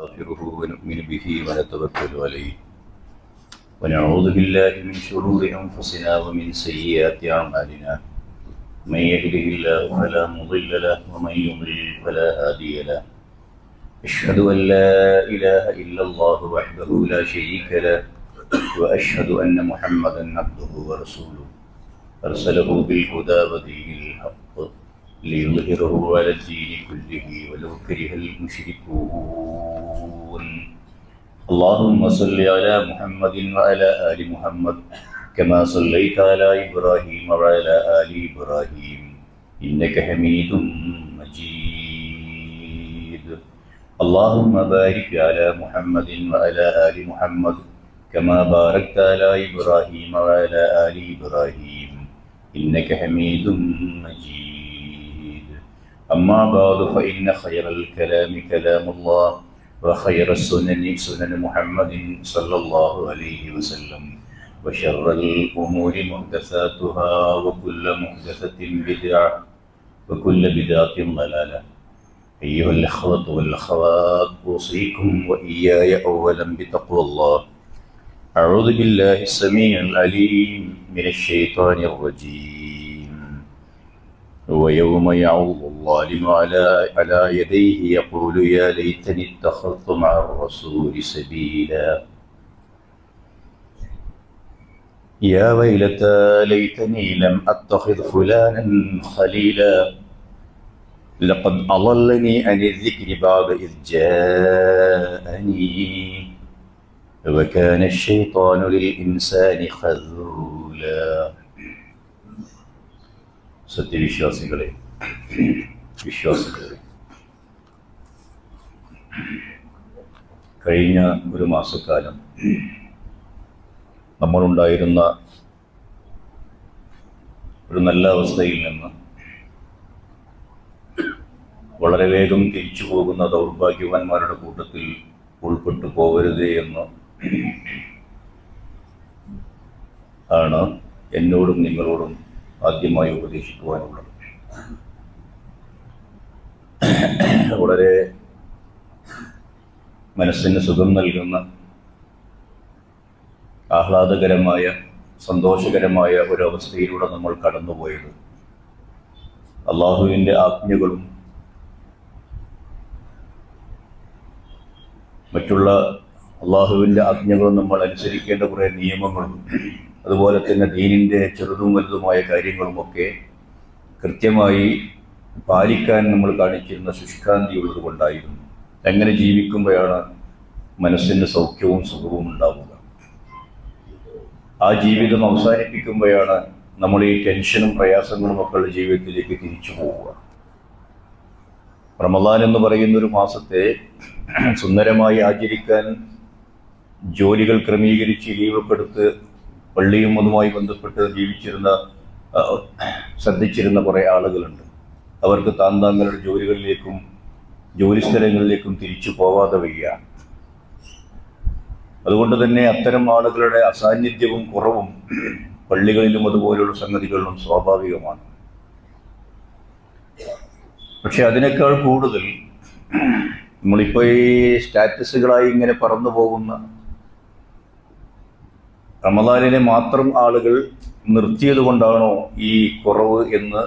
ونستغفره ونؤمن به ونتوكل عليه ونعوذ بالله من شرور أنفسنا ومن سيئات أعمالنا من يهده الله فلا مضل له ومن يضلل فلا هادي له أشهد أن لا إله إلا الله وحده لا شريك له وأشهد أن محمدا عبده ورسوله أرسله بالهدى ودين الحق ليظهره على الدين كله ولو كره المشركون اللهم صل على محمد وعلى آل محمد كما صليت على إبراهيم وعلى آل إبراهيم إنك حميد مجيد اللهم بارك على محمد وعلى آل محمد كما باركت على إبراهيم وعلى آل إبراهيم إنك حميد مجيد أما بعد فإن خير الكلام كلام الله وخير السنن سنن محمد صلى الله عليه وسلم وشر الأمور محدثاتها وكل محدثة بدعة وكل بدعة ضلالة أيها الإخوة والأخوات أوصيكم وإياي أولا بتقوى الله أعوذ بالله السميع العليم من الشيطان الرجيم ويوم يعض الظالم على يديه يقول يا ليتني اتخذت مع الرسول سبيلا يا ويلتى ليتني لم أتخذ فلانا خليلا لقد أضلني عن الذكر بعد إذ جاءني وكان الشيطان للإنسان خذولا സത്യവിശ്വാസികളെ വിശ്വാസികളെ കഴിഞ്ഞ ഒരു മാസക്കാലം നമ്മളുണ്ടായിരുന്ന ഒരു നല്ല അവസ്ഥയിൽ നിന്ന് വളരെ വേഗം തിരിച്ചു പോകുന്ന ദൗർഭാഗ്യവാന്മാരുടെ കൂട്ടത്തിൽ ഉൾപ്പെട്ടു പോകരുതേ എന്ന് ആണ് എന്നോടും നിങ്ങളോടും ആദ്യമായി ഉപദേശിക്കുവാനുള്ളത്. വളരെ മനസ്സിന് സുഖം നൽകുന്ന ആഹ്ലാദകരമായ സന്തോഷകരമായ ഒരവസ്ഥയിലൂടെ നമ്മൾ കടന്നുപോയത് അള്ളാഹുവിൻ്റെ ആജ്ഞകളും മറ്റുള്ള അള്ളാഹുവിൻ്റെ ആജ്ഞകളും നമ്മൾ അനുസരിക്കേണ്ട കുറേ നിയമങ്ങളും അതുപോലെ തന്നെ ദീനിൻ്റെ ചെറുതും വലുതുമായ കാര്യങ്ങളുമൊക്കെ കൃത്യമായി പാലിക്കാൻ നമ്മൾ കാണിച്ചിരുന്ന ശുഷ്കാന്തി ഉള്ളത് കൊണ്ടായിരുന്നു. എങ്ങനെ ജീവിക്കുമ്പോഴാണ് മനസ്സിന് സൗഖ്യവും സുഖവും ഉണ്ടാവുക. ആ ജീവിതം അവസാനിപ്പിക്കുമ്പോഴാണ് നമ്മൾ ഈ ടെൻഷനും പ്രയാസങ്ങളും ഒക്കെ ഉള്ള ജീവിതത്തിലേക്ക് തിരിച്ചു പോവുക. റമദാൻ എന്ന് പറയുന്ന ഒരു മാസത്തെ സുന്ദരമായി ആചരിക്കാൻ ജോലികൾ ക്രമീകരിച്ച് ലീവപ്പെടുത്ത് പള്ളിയും അതുമായി ബന്ധപ്പെട്ട് ശ്രദ്ധിച്ചിരുന്ന കുറേ ആളുകളുണ്ട്. അവർക്ക് താന്താങ്ങളുടെ ജോലികളിലേക്കും ജോലിസ്ഥലങ്ങളിലേക്കും തിരിച്ചു പോവാതെ വയ്യ. അതുകൊണ്ട് തന്നെ അത്തരം ആളുകളുടെ അസാന്നിധ്യവും കുറവും പള്ളികളിലും അതുപോലുള്ള സംഗതികളിലും സ്വാഭാവികമാണ്. പക്ഷെ അതിനേക്കാൾ കൂടുതൽ നമ്മളിപ്പോൾ ഈ സ്റ്റാറ്റസുകളായി ഇങ്ങനെ പറന്നു പോകുന്ന റമദാനിനെ മാത്രം ആളുകൾ നിർത്തിയത് കൊണ്ടാണോ ഈ കുറവ് എന്ന്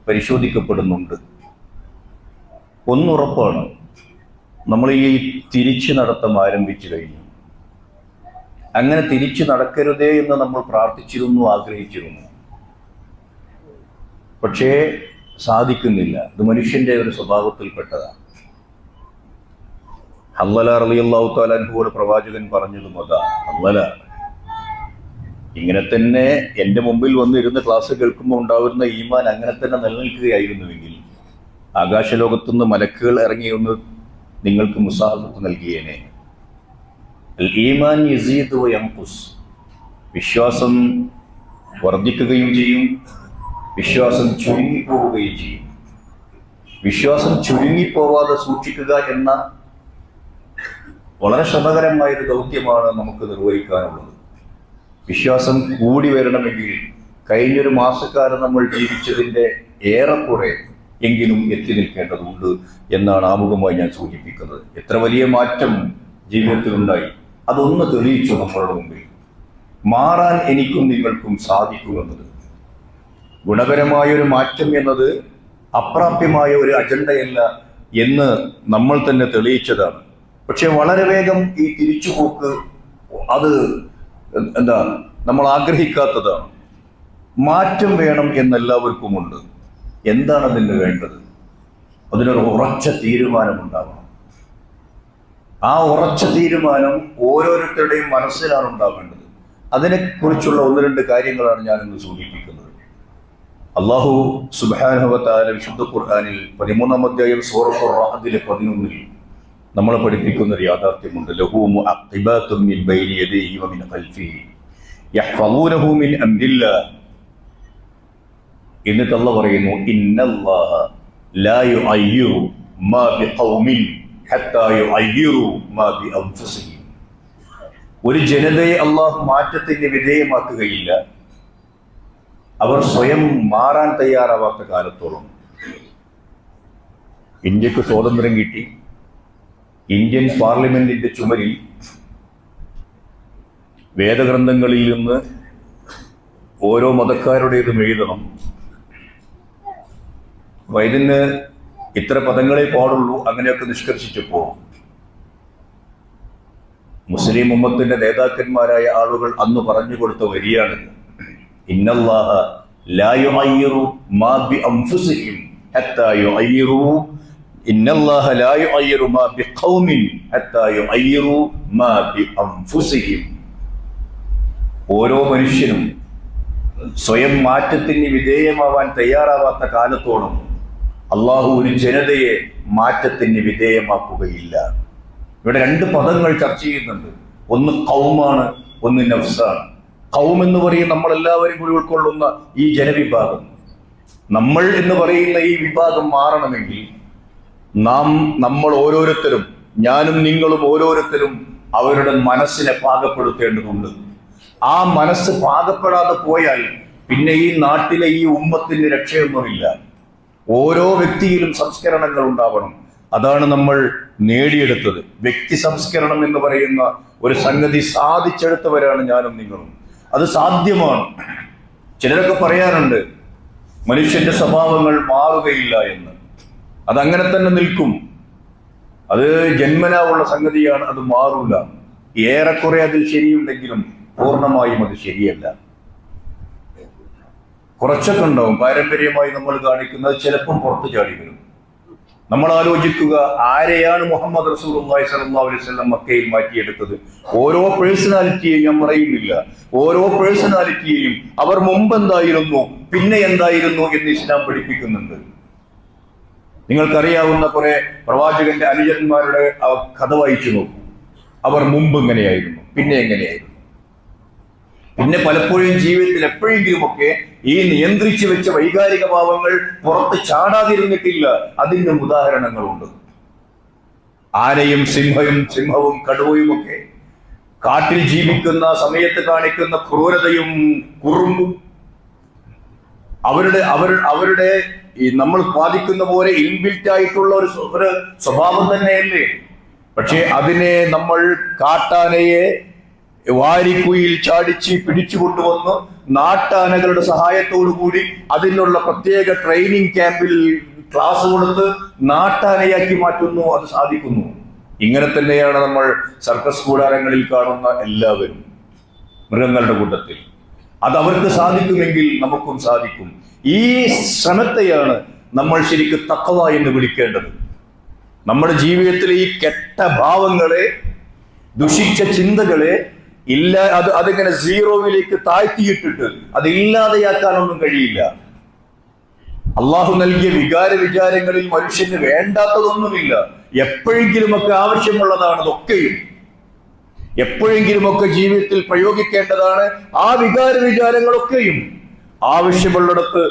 പരിശോധിക്കപ്പെടുന്നുണ്ട്. ഒന്നുറപ്പാണ്, നമ്മൾ ഈ തിരിച്ചു നടത്തം ആരംഭിച്ചു കഴിഞ്ഞു. അങ്ങനെ തിരിച്ചു നടക്കരുതേ എന്ന് നമ്മൾ പ്രാർത്ഥിച്ചിരുന്നു, ആഗ്രഹിച്ചിരുന്നു. പക്ഷേ സാധിക്കുന്നില്ല. ഇത് മനുഷ്യന്റെ ഒരു സ്വഭാവത്തിൽപ്പെട്ടതാണ്. ഹല്ലല റളിയല്ലാഹു തആല അൻഹുവോട് പ്രവാചകൻ പറഞ്ഞതും അതാ, ഹല്ലല ഇങ്ങനെ തന്നെ എൻ്റെ മുമ്പിൽ വന്നിരുന്ന് ക്ലാസ് കേൾക്കുമ്പോൾ ഉണ്ടാവുന്ന ഈമാൻ അങ്ങനെ തന്നെ നിലനിൽക്കുകയായിരുന്നുവെങ്കിൽ ആകാശലോകത്തുനിന്ന് മലക്കുകൾ ഇറങ്ങിയൊന്ന് നിങ്ങൾക്ക് മുസാഹബത്ത് നൽകിയേനെ. ഈമാൻ യസീദു വ യൻഖുസ്, വിശ്വാസം വർദ്ധിക്കുകയും ചെയ്യും, വിശ്വാസം ചുരുങ്ങിപ്പോവുകയും ചെയ്യും. വിശ്വാസം ചുരുങ്ങിപ്പോവാതെ സൂക്ഷിക്കുക എന്ന വളരെ ശ്രമകരമായൊരു ദൗത്യമാണ് നമുക്ക് നിർവഹിക്കാനുള്ളത്. വിശ്വാസം കൂടി വരണമെങ്കിൽ കഴിഞ്ഞൊരു മാസക്കാലം നമ്മൾ ജീവിച്ചതിൻ്റെ ഏറെക്കുറെ എങ്കിലും എത്തി നിൽക്കേണ്ടതുണ്ട് എന്നാണ് ആമുഖമായി ഞാൻ സൂചിപ്പിക്കുന്നത്. എത്ര വലിയ മാറ്റം ജീവിതത്തിലുണ്ടായി, അതൊന്ന് തെളിയിച്ചു നമ്മളുടെ മുമ്പിൽ. മാറാൻ എനിക്കും നിങ്ങൾക്കും സാധിക്കുമെന്നത്, ഗുണകരമായൊരു മാറ്റം എന്നത് അപ്രാപ്യമായ ഒരു അജണ്ടയല്ല എന്ന് നമ്മൾ തന്നെ തെളിയിച്ചതാണ്. പക്ഷെ വളരെ വേഗം ഈ തിരിച്ചുപോക്ക് അത് നമ്മൾ ആഗ്രഹിക്കാത്തതാണ്. മാറ്റം വേണം എന്നെല്ലാവർക്കുമുണ്ട്. എന്താണ് അതിന് വേണ്ടത്? അതിനൊരു ഉറച്ച തീരുമാനമുണ്ടാവണം. ആ ഉറച്ച തീരുമാനം ഓരോരുത്തരുടെയും മനസ്സിലാണ് ഉണ്ടാവേണ്ടത്. അതിനെക്കുറിച്ചുള്ള ഒന്ന് രണ്ട് കാര്യങ്ങളാണ് ഞാൻ ഇന്ന് സൂചിപ്പിക്കുന്നത്. അല്ലാഹു സുബ്ഹാനഹു വ തആല വിശുദ്ധ ഖുർആനിൽ 13-ാം അധ്യായം സൂറത്തുർ റഅദിൽ 11 നമ്മളെ പഠിപ്പിക്കുന്ന ഒരു യാഥാർത്ഥ്യമുണ്ട്. ലഹു മുഅഖിബാതും മിൻ ബൈനി യദൈഹി വ മിൻ ഖൽഫിഹി യഹ്ഫളൂനഹു മിൻ അംരില്ലാഹ്. എന്നിട്ട് അല്ലാഹു പറയുന്നു, ഇന്നല്ലാഹ ലാ യുഅയ്യിറു മാ ബിഖൗമിൻ ഹത്താ യുഅയ്യിറു മാ ബിഅൻഫുസിഹിം. ഒരു ജനതയെ അല്ലാഹു മാറ്റത്തിന് വിധേയമാക്കുകയില്ല അവർ സ്വയം മാറാൻ തയ്യാറാവാത്ത കാലത്തോളം. ഇന്ത്യക്ക് സ്വാതന്ത്ര്യം കിട്ടി, ഇന്ത്യൻ പാർലമെന്റിന്റെ ചുമരിൽ വേദഗ്രന്ഥങ്ങളിൽ നിന്ന് ഓരോ മതക്കാരുടേതും എഴുതണം. ഇതിന് ഇത്ര പദങ്ങളെ പാടുള്ളൂ, അങ്ങനെയൊക്കെ നിഷ്കർഷിച്ചപ്പോൾ മുസ്ലിം ഉമ്മത്തിന്റെ നേതാക്കന്മാരായ ആളുകൾ അന്ന് പറഞ്ഞു കൊടുത്ത വരിയാണിത്. ഇന്നല്ലാഹ ലാ യുഅയ്യിറു മാ ബിഅൻഫുസിഹിം ഹത്താ യുഅയ്യിറു ഇന്നല്ലാഹ ലാ യുഅയ്യിറു മാ ബിഖൗമിൻ ഹത്താ യുഅയ്യിറു മാ ബിഅൻഫുസിഹിം. ഓരോ മനുഷ്യനും സ്വയം മാറ്റത്തിന് വിധേയമാവാൻ തയ്യാറാവാത്ത കാലത്തോളം അള്ളാഹു ഒരു ജനതയെ മാറ്റത്തിന് വിധേയമാക്കുകയില്ല. ഇവിടെ രണ്ട് പദങ്ങൾ ചർച്ച ചെയ്യുന്നുണ്ട്. ഒന്ന് ഖൗമാണ്, ഒന്ന് നഫ്സാണ്. ഖൗം എന്ന് പറയും നമ്മളെല്ലാവരും കൂടി ഉൾക്കൊള്ളുന്ന ഈ ജനവിഭാഗം. നമ്മൾ എന്ന് പറയുന്ന ഈ വിഭാഗം മാറണമെങ്കിൽ നമ്മൾ ഓരോരുത്തരും, ഞാനും നിങ്ങളും ഓരോരുത്തരും അവരുടെ മനസ്സിനെ പാകപ്പെടുത്തേണ്ടതുണ്ട്. ആ മനസ്സ് പാകപ്പെടാതെ പോയാൽ പിന്നെ ഈ നാട്ടിലെ ഈ ഉമ്മത്തിന് രക്ഷയൊന്നുമില്ല. ഓരോ വ്യക്തിയിലും സംസ്കരണങ്ങൾ ഉണ്ടാവണം. അതാണ് നമ്മൾ നേടിയെടുത്തത്. വ്യക്തി സംസ്കരണം എന്ന് പറയുന്ന ഒരു സംഗതി സാധിച്ചെടുത്തവരാണ് ഞാനും നിങ്ങളും. അത് സാധ്യമാണ്. ചിലരൊക്കെ പറയാറുണ്ട് മനുഷ്യന്റെ സ്വഭാവങ്ങൾ മാറുകയില്ല എന്ന്. അതങ്ങനെ തന്നെ നിൽക്കും. അത് ജന്മനാ ഉള്ള സംഗതിയാണ്, അത് മാറൂല. ഏറെക്കുറെ അതിൽ ശരിയുണ്ടെങ്കിലും പൂർണ്ണമായും അത് ശരിയല്ല. കുറച്ചൊക്കെ ഉണ്ടാവും പാരമ്പര്യമായി നമ്മൾ കാണിക്കുന്നത്, ചിലപ്പം പുറത്തു ചാടി വരും. നമ്മൾ ആലോചിക്കുക, ആരെയാണ് മുഹമ്മദ് റസൂലുള്ളാഹി സ്വല്ലല്ലാഹു അലൈഹി വസല്ലം മക്കയിൽ മാറ്റിയെടുത്തത്? ഓരോ പേഴ്സണാലിറ്റിയെയും ഞാൻ പറയുന്നില്ല, ഓരോ പേഴ്സണാലിറ്റിയെയും അവർ മുമ്പ് എന്തായിരുന്നു പിന്നെ എന്തായിരുന്നു എന്ന് ഇസ്ലാം പഠിപ്പിക്കുന്നുണ്ട്. നിങ്ങൾക്കറിയാവുന്ന കുറെ പ്രവാചകന്റെ അനുചരന്മാരുടെ കഥ വായിച്ചു നോക്കൂ. അവർ മുമ്പ് എങ്ങനെയായിരുന്നു, പിന്നെ എങ്ങനെയായിരുന്നു. പിന്നെ പലപ്പോഴും ജീവിതത്തിൽ എപ്പോഴെങ്കിലുമൊക്കെ ഈ നിയന്ത്രിച്ചു വെച്ച വൈകാരിക ഭാവങ്ങൾ പുറത്ത് ചാടാതിരുന്നിട്ടില്ല. അതിന് ഉദാഹരണങ്ങളുണ്ട്. ആനയും സിംഹവും കടുവയും ഒക്കെ കാട്ടിൽ ജീവിക്കുന്ന സമയത്ത് കാണിക്കുന്ന ക്രൂരതയും കുറുമ്പും അവരുടെ ഈ നമ്മൾ ബാധിക്കുന്ന പോലെ ഇൻബിൽറ്റ് ആയിട്ടുള്ള ഒരു സ്വഭാവം തന്നെയല്ലേ. പക്ഷെ അതിനെ നമ്മൾ കാട്ടാനയെ വാരിക്കുയിൽ ചാടിച്ച് പിടിച്ചുകൊണ്ടുവന്ന് നാട്ടാനകളുടെ സഹായത്തോടു കൂടി അതിനുള്ള പ്രത്യേക ട്രെയിനിങ് ക്യാമ്പിൽ ക്ലാസ് കൊടുത്ത് നാട്ടാനയാക്കി മാറ്റുന്നു. അത് സാധിക്കുന്നു. ഇങ്ങനെ തന്നെയാണ് നമ്മൾ സർക്കസ് കൂടാരങ്ങളിൽ കാണുന്ന എല്ലാവരും മൃഗങ്ങളുടെ കൂട്ടത്തിൽ. അത് അവർക്ക് സാധിക്കുമെങ്കിൽ നമുക്കും സാധിക്കും. ഈ ശ്രമത്തെയാണ് നമ്മൾ ശരിക്കും തഖ്വ എന്ന് വിളിക്കേണ്ടത്. നമ്മുടെ ജീവിതത്തിലെ ഈ കെട്ട ഭാവങ്ങളെ, ദുഷിച്ച ചിന്തകളെ അതിങ്ങനെ സീറോയിലേക്ക് താഴ്ത്തിയിട്ടിട്ട് അതില്ലാതെയാക്കാനൊന്നും കഴിയില്ല. അള്ളാഹു നൽകിയ വിചാരങ്ങളിൽ മനുഷ്യന് വേണ്ടാത്തതൊന്നുമില്ല. എപ്പോഴെങ്കിലുമൊക്കെ ആവശ്യമുള്ളതാണ് അതൊക്കെയും. എപ്പോഴെങ്കിലുമൊക്കെ ജീവിതത്തിൽ പ്രയോഗിക്കേണ്ടതാണ് ആ വിചാരങ്ങളൊക്കെയും. ആവശ്യമുള്ളിടത്ത്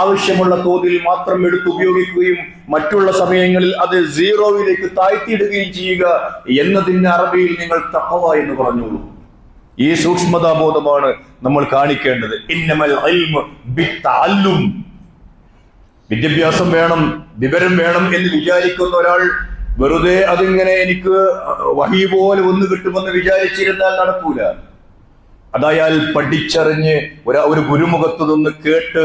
ആവശ്യമുള്ള തോതിൽ മാത്രം എടുത്ത് ഉപയോഗിക്കുകയും മറ്റുള്ള സമയങ്ങളിൽ അത് സീറോയിലേക്ക് താഴ്ത്തിയിടുകയും ചെയ്യുക എന്നതിന് അറബിയിൽ നിങ്ങൾ തഖ്വ എന്ന് പറഞ്ഞോളൂ. ഈ സൂക്ഷ്മതാബോധമാണ് നമ്മൾ കാണിക്കേണ്ടത്. ഇന്നമൽ ഇൽമു ബിത്തഅല്ലും. വിദ്യാഭ്യാസം വേണം, വിവരം വേണം എന്ന് വിചാരിക്കുന്ന ഒരാൾ വെറുതെ അതിങ്ങനെ എനിക്ക് വഹി പോലെ ഒന്ന് കിട്ടുമെന്ന് വിചാരിച്ചിരുന്നാൽ നടക്കൂല. അതയാൽ പഠിച്ചറിഞ്ഞ് ഒരു ഗുരുമുഖത്ത് നിന്ന് കേട്ട്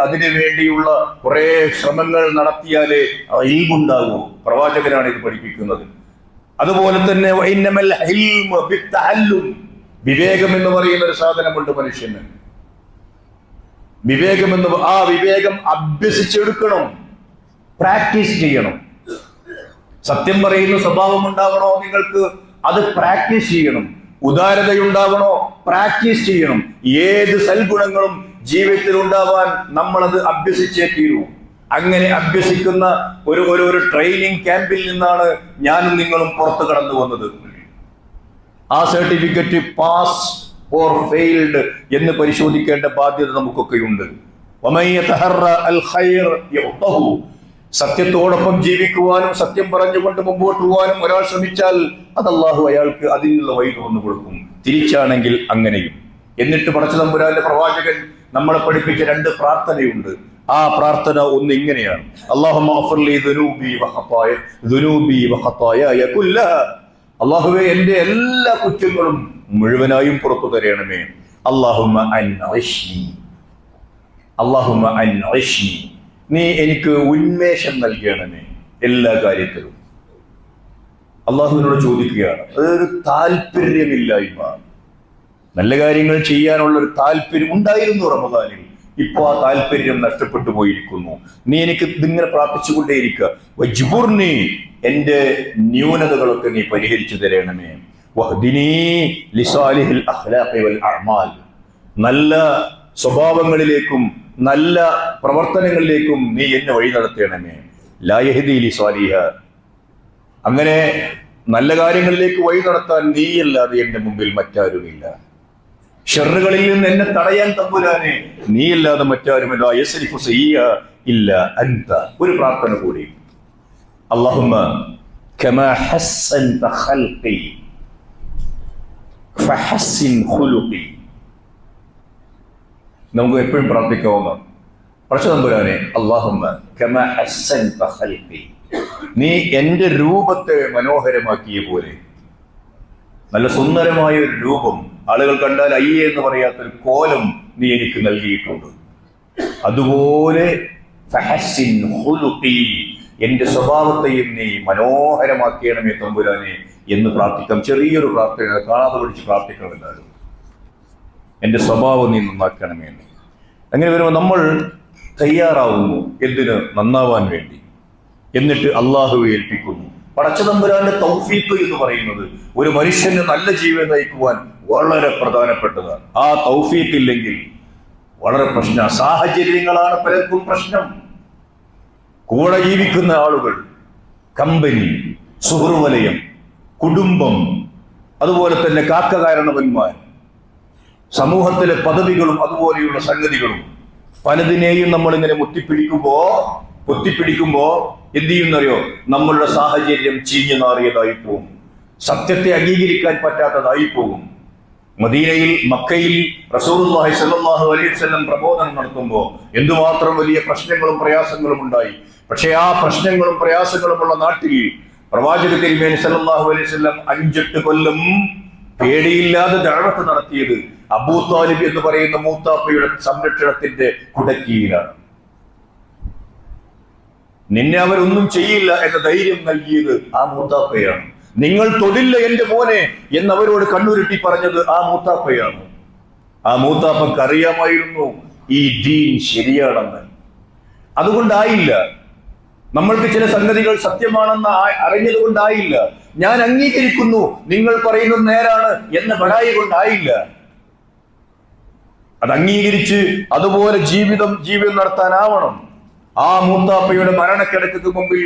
അതിനു വേണ്ടിയുള്ള കുറെ ശ്രമങ്ങൾ നടത്തിയാലേ ഇൽമുണ്ടാകൂ. പ്രവാചകനാണ് ഇത് പഠിപ്പിക്കുന്നത്. അതുപോലെ തന്നെ വിവേകം എന്ന് പറയുന്ന ഒരു സാധനമുണ്ട് മനുഷ്യന്. വിവേകം അഭ്യസിച്ചെടുക്കണം, പ്രാക്ടീസ് ചെയ്യണം. സത്യം പറയുന്ന സ്വഭാവം ഉണ്ടാവണോ നിങ്ങൾക്ക്, അത് പ്രാക്ടീസ് ചെയ്യണം. ഉദാരതയുണ്ടാവണോ, പ്രാക്ടീസ് ചെയ്യണം. ഏത് സൽഗുണങ്ങളും ജീവിതത്തിൽ ഉണ്ടാവാൻ നമ്മളത് അഭ്യസിച്ചേ തീരൂ. അങ്ങനെ അഭ്യസിക്കുന്ന ഒരു ട്രെയിനിങ് ക്യാമ്പിൽ നിന്നാണ് ഞാനും നിങ്ങളും പുറത്തു കടന്നു വന്നത്. ആ സർട്ടിഫിക്കറ്റ് പാസ് ഓർ ഫെയിൽഡ് എന്ന് പരിശോധിക്കേണ്ട ബാധ്യത നമുക്കൊക്കെയുണ്ട്. സത്യത്തോടൊപ്പം ജീവിക്കുവാനും സത്യം പറഞ്ഞുകൊണ്ട് മുമ്പോട്ട് പോകാനും ഒരാൾ ശ്രമിച്ചാൽ അത് അല്ലാഹു അയാൾക്ക് അതിനുള്ള വഴി തുറന്നു കൊടുക്കും. തിരിച്ചാണെങ്കിൽ അങ്ങനെയും. എന്നിട്ട് പടച്ച തമ്പുരാന്റെ പ്രവാചകൻ നമ്മളെ പഠിപ്പിച്ച 2 പ്രാർത്ഥനയുണ്ട്. ആ പ്രാർത്ഥന ഒന്ന് ഇങ്ങനെയാണ്: അല്ലാഹുവേ, എന്റെ എല്ലാ കുറ്റങ്ങളും മുഴുവനായും പുറത്തു തരണമേ. അല്ലാഹുമ്മ അൻഇശ്നി, നീ എനിക്ക് ഉന്മേഷം നൽകണമേ എല്ലാ കാര്യത്തിലും. അള്ളാഹുവിനോട് ചോദിക്കുകയാണ്. അതൊരു താല്പര്യമില്ലായ്മ. നല്ല കാര്യങ്ങൾ ചെയ്യാനുള്ള ഒരു താല്പര്യം ഉണ്ടായിരുന്നു റമദാനിൽ. ഇപ്പൊ ആ താല്പര്യം നഷ്ടപ്പെട്ടു പോയിരിക്കുന്നു. നീ എനിക്ക് ഇതിങ്ങനെ പ്രാർത്ഥിച്ചുകൊണ്ടേയിരിക്കുക. വജ്ബുർനി, എന്റെ ന്യൂനതകളൊക്കെ നീ പരിഹരിച്ചു തരണമേ. വഹ്ദിനി ലിസാലിഹിൽ അഖ്ലാഖി വൽ അഅമാൽ, നല്ല സ്വഭാവങ്ങളിലേക്കും നല്ല പ്രവർത്തനങ്ങളിലേക്കും നീ എന്നെ വഴി നടത്തണമേ. ലാ യഹ്ദി ലിസാലിഹ, അങ്ങനെ നല്ല കാര്യങ്ങളിലേക്ക് വഴി നടത്താൻ നീയല്ലാതെ എന്റെ മുമ്പിൽ മറ്റാരുമില്ല. ഷർറുകളിൽ നിന്ന് എന്നെ തടയാൻ തമ്പുരാനെ നീയല്ലാതെ മറ്റാരുമില്ല. യസ്രിഫു സയ്യിഅ ഇല്ല അൻത. ഒരു പ്രാർത്ഥന കൂടി. അല്ലാഹുമ്മ കമാ ഹസ്സൻത ഖൽഖി ഫഹസ്സിൻ ഖുലുഖി. നമുക്ക് എപ്പോഴും പ്രാർത്ഥിക്കാവുന്ന പടച്ച തമ്പുരാനെ, അല്ലാഹുമ്മ കമാ ഹസ്സൻത ഖൽഖി, നീ എന്റെ രൂപത്തെ മനോഹരമാക്കിയ പോലെ, നല്ല സുന്ദരമായ ഒരു രൂപം, ആളുകൾ കണ്ടാൽ അയ്യേ എന്ന് പറയാത്തൊരു കോലം നീ എനിക്ക് നൽകിയിട്ടുണ്ട്. അതുപോലെ ഫഹസ്സിൻ ഖുലുഖി, എന്റെ സ്വഭാവത്തെയും നീ മനോഹരമാക്കിയണമേ തമ്പുരാനെ എന്ന് പ്രാർത്ഥിക്കാം. ചെറിയൊരു പ്രാർത്ഥന, കാണാതെ പഠിച്ച് പ്രാർത്ഥിക്കണം. എല്ലാവരും എന്റെ സ്വഭാവം നീ നന്നാക്കണമേ എന്ന്. അങ്ങനെ വരുമ്പോൾ നമ്മൾ തയ്യാറാവുന്നു എന്തിന്? നന്നാവാൻ വേണ്ടി. എന്നിട്ട് അള്ളാഹുവെ ഏൽപ്പിക്കുന്നു. പടച്ച തമ്പുരാന്റെ തൗഫീഖ് എന്ന് പറയുന്നത് ഒരു മനുഷ്യന് നല്ല ജീവിതം നയിക്കുവാൻ വളരെ പ്രധാനപ്പെട്ടതാണ്. ആ തൗഫീഖ് ഇല്ലെങ്കിൽ വളരെ പ്രശ്നം. സാഹചര്യങ്ങളാണ് പലർക്കും പ്രശ്നം. കൂടെ ജീവിക്കുന്ന ആളുകൾ, കമ്പനി, സുഹൃവലയം, കുടുംബം, അതുപോലെ തന്നെ കാരണവന്മാർ, സമൂഹത്തിലെ പദവികളും അതുപോലെയുള്ള സംഗതികളും, പലതിനെയും നമ്മളിങ്ങനെ പൊത്തിപ്പിടിക്കുമ്പോ എന്ത് ചെയ്യുന്നറിയോ? നമ്മളുടെ സാഹചര്യം ചീഞ്ഞു നാറിയതായി പോകും. സത്യത്തെ അംഗീകരിക്കാൻ പറ്റാത്തതായി പോകും. മക്കയിൽ റസൂലുള്ളാഹി സ്വല്ലല്ലാഹു അലൈഹി വസല്ലം പ്രബോധനം നടത്തുമ്പോൾ എന്തുമാത്രം വലിയ പ്രശ്നങ്ങളും പ്രയാസങ്ങളും ഉണ്ടായി. പക്ഷെ ആ പ്രശ്നങ്ങളും പ്രയാസങ്ങളുമുള്ള നാട്ടിൽ പ്രവാചക തിരുമേനി സല്ലല്ലാഹു അലൈഹി വസല്ലം 5-8 കൊല്ലം പേടിയില്ലാതെ ദഅവത്ത് നടത്തിയത് അബൂ താലിബ് എന്ന് പറയുന്ന മൂത്താപ്പയുടെ സംരക്ഷണത്തിന്റെ കുടക്കീഴിലാണ്. നിന്നെ അവരൊന്നും ചെയ്യില്ല എന്ന ധൈര്യം നൽകിയത് ആ മൂത്താപ്പയാണ്. നിങ്ങൾ തൊടില്ല എന്റെ മോനെ എന്നവരോട് കണ്ണുരുട്ടി പറഞ്ഞത് ആ മൂത്താപ്പയാണ്. ആ മൂത്താപ്പക്ക് അറിയാമായിരുന്നു ഈ ദീൻ ശരിയാണെന്ന്. അതുകൊണ്ടായില്ല. നമ്മൾക്ക് ചില സംഗതികൾ സത്യമാണെന്ന് അറിഞ്ഞത് കൊണ്ടായില്ല. ഞാൻ അംഗീകരിക്കുന്നു, നിങ്ങൾ പറയുന്നത് നേരാണ് എന്ന ബടായി കൊണ്ടായില്ല. അത് അംഗീകരിച്ച് അതുപോലെ ജീവിതം നടത്താനാവണം. ആ മൂത്താപ്പയുടെ മരണക്കിടക്ക് മുമ്പിൽ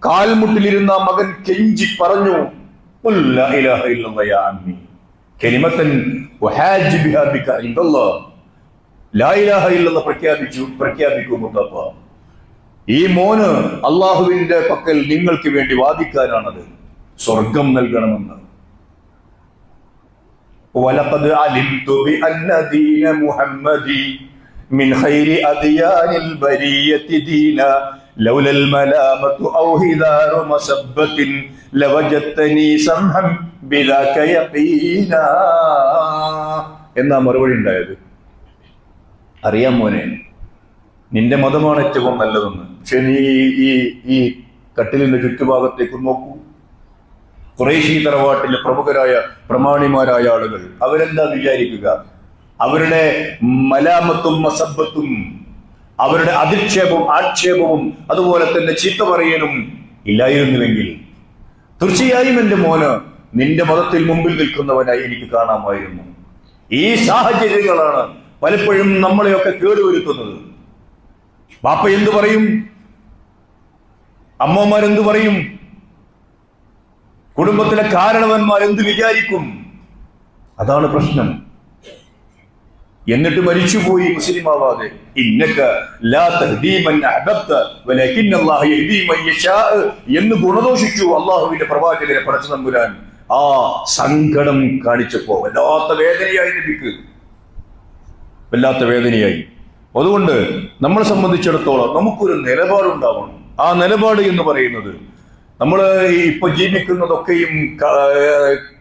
കാൽമുട്ടിലിരുന്ന മകൻ കെഞ്ചി പറഞ്ഞു, പ്രഖ്യാപിക്കൂ മൂത്താപ്പ, ഈ മോന് അള്ളാഹുവിന്റെ പക്കൽ നിങ്ങൾക്ക് വേണ്ടി വാദിക്കാനാണത്, സ്വർഗം നൽകണമെന്ന്. മിൻ ഖൈരി അദിയാനിൽ ബരിയത്തി ദീന ലൗലൽ മലാമതു ഔ ഹിദാറു മസബ്ബത്തിൻ ലവജത്തനി സംഹം ബിദാക യഖീന എന്നാ മറുപടി ഉണ്ടായത്. അറിയാം മോനെ, നിന്റെ മതമാണ് ഏറ്റവും നല്ലതെന്ന്. പക്ഷെ നീ ഈ കട്ടിലിന്റെ ചുറ്റുഭാഗത്തേക്ക് നോക്കൂ. ഖുറൈശി തറവാട്ടിലെ പ്രമുഖരായ പ്രമാണിമാരായ ആളുകൾ അവരെന്താ വിചാരിക്കുക? അവരുടെ മലാമത്തും മസബ്ബത്തും, അവരുടെ അധിക്ഷേപവും ആക്ഷേപവും അതുപോലെ തന്നെ ചീത്ത പറയലും ഇല്ലായിരുന്നുവെങ്കിൽ തീർച്ചയായും എന്റെ മോന് നിന്റെ മതത്തിൽ മുമ്പിൽ നിൽക്കുന്നവനായി എനിക്ക് കാണാമായിരുന്നു. ഈ സാഹചര്യങ്ങളാണ് പലപ്പോഴും നമ്മളെയൊക്കെ കേടുവരുത്തുന്നത്. ബാപ്പ എന്തു പറയും? അമ്മമാരെന്തു പറയും? കുടുംബത്തിലെ കാരണവന്മാർ എന്ത് വിചാരിക്കും? അതാണ് പ്രശ്നം. എന്നിട്ട് മരിച്ചുപോയി മുസ്ലിം ആവാതെ എന്ന് ഗുണദോഷിച്ചു അള്ളാഹുവിന്റെ പ്രവാചകരെ പടച്ച തമ്പുരാൻ. ആ സങ്കടം കാണിച്ചപ്പോ വല്ലാത്ത വേദനയായി നബിക്ക്, വല്ലാത്ത വേദനയായി. അതുകൊണ്ട് നമ്മളെ സംബന്ധിച്ചിടത്തോളം നമുക്കൊരു നിലപാടുണ്ടാവണം. ആ നിലപാട് എന്ന് പറയുന്നത് നമ്മൾ ഇപ്പൊ ജീവിക്കുന്നതൊക്കെയും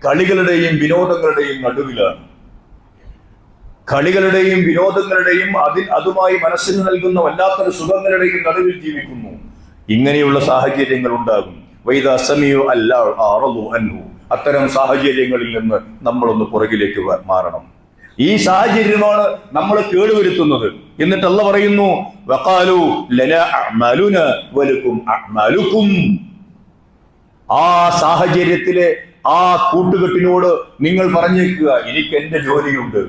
കളികളുടെയും വിനോദങ്ങളുടെയും നടുവിലാണ്. കളികളുടെയും വിനോദങ്ങളുടെയും അതുമായി മനസ്സിന് നൽകുന്ന വല്ലാത്തൊരു സുഖങ്ങളുടെയും നടുവിൽ ജീവിക്കുന്നു. ഇങ്ങനെയുള്ള സാഹചര്യങ്ങൾ ഉണ്ടാകും. അത്തരം സാഹചര്യങ്ങളിൽ നിന്ന് നമ്മളൊന്ന് പുറകിലേക്ക് മാറണം. ഈ സാഹചര്യമാണ് നമ്മൾ കേടുവരുത്തുന്നത്. എന്നിട്ട് അല്ലാഹ് പറയുന്നു, വഖാലു ലനാ അഅ്മാലുനാ വലക്കും അഅ്മാലുക്കും. ആ സാഹചര്യത്തിലെ ആ കൂട്ടുകെട്ടിനോട് നിങ്ങൾ പറഞ്ഞേക്കുക, എനിക്ക് എന്റെ ജോലിയുണ്ട്,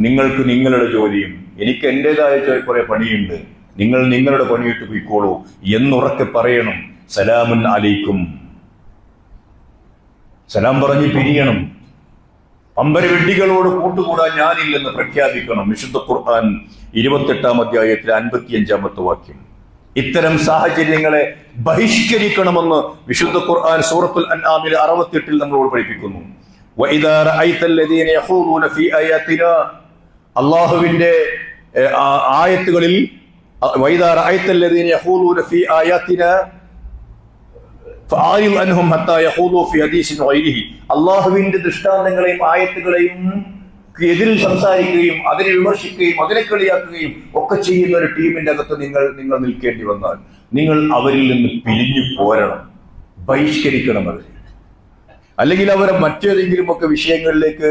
നിങ്ങൾക്ക് നിങ്ങളുടെ ജോലിയും, എനിക്ക് എന്റേതായ കുറെ പണിയുണ്ട്, നിങ്ങൾ നിങ്ങളുടെ പണിയിട്ട് പോയിക്കോളൂ എന്നുറക്കെ പറയണം. സലാമുൻ അലൈക്കും, സലാം പറഞ്ഞ് പിരിയണം. അമ്പരവെഡ്ഡികളോട് കൂട്ടുകൂടാൻ ഞാനില്ലെന്ന് പ്രഖ്യാപിക്കണം. വിശുദ്ധ ഖുർആൻ 28-ാം അധ്യായത്തിലെ 55-ാമത്തെ വാക്യം. ഇത്തരം സാഹചര്യങ്ങളെ ബഹിഷ്കരിക്കണമെന്ന് വിശുദ്ധ ഖുർആൻ സൂറത്തുൽ അൻആമിലെ 68-ൽ നമ്മളോട് പഠിപ്പിക്കുന്നു. വഇദാ റഅയ്തല്ലദീന യഖൂലൂന ഫീ ആയാതിനാ, അല്ലാഹുവിന്റെ ആയത്തുകളിൽ വഇദാ റഅയ്തല്ലദീന യഖൂലൂന ഫീ ആയാതിനാ ഫആരിദ് അൻഹും ഹത്താ യഖൂലൂ ഫീ ഹദീസിൻ ഗൈരിഹി. അല്ലാഹുവിന്റെ ദൃഷ്ടാന്തങ്ങളെയും ആയത്തുകളെയും എതിരിൽ സംസാരിക്കുകയും അതിനെ വിമർശിക്കുകയും അതിനെ കളിയാക്കുകയും ഒക്കെ ചെയ്യുന്ന ഒരു ടീമിന്റെ അകത്ത് നിങ്ങൾ നിൽക്കേണ്ടി വന്നാൽ നിങ്ങൾ അവരിൽ നിന്ന് പിരിഞ്ഞു പോരണം, ബഹിഷ്കരിക്കണം അവരെ. അല്ലെങ്കിൽ അവരെ മറ്റേതെങ്കിലും ഒക്കെ വിഷയങ്ങളിലേക്ക്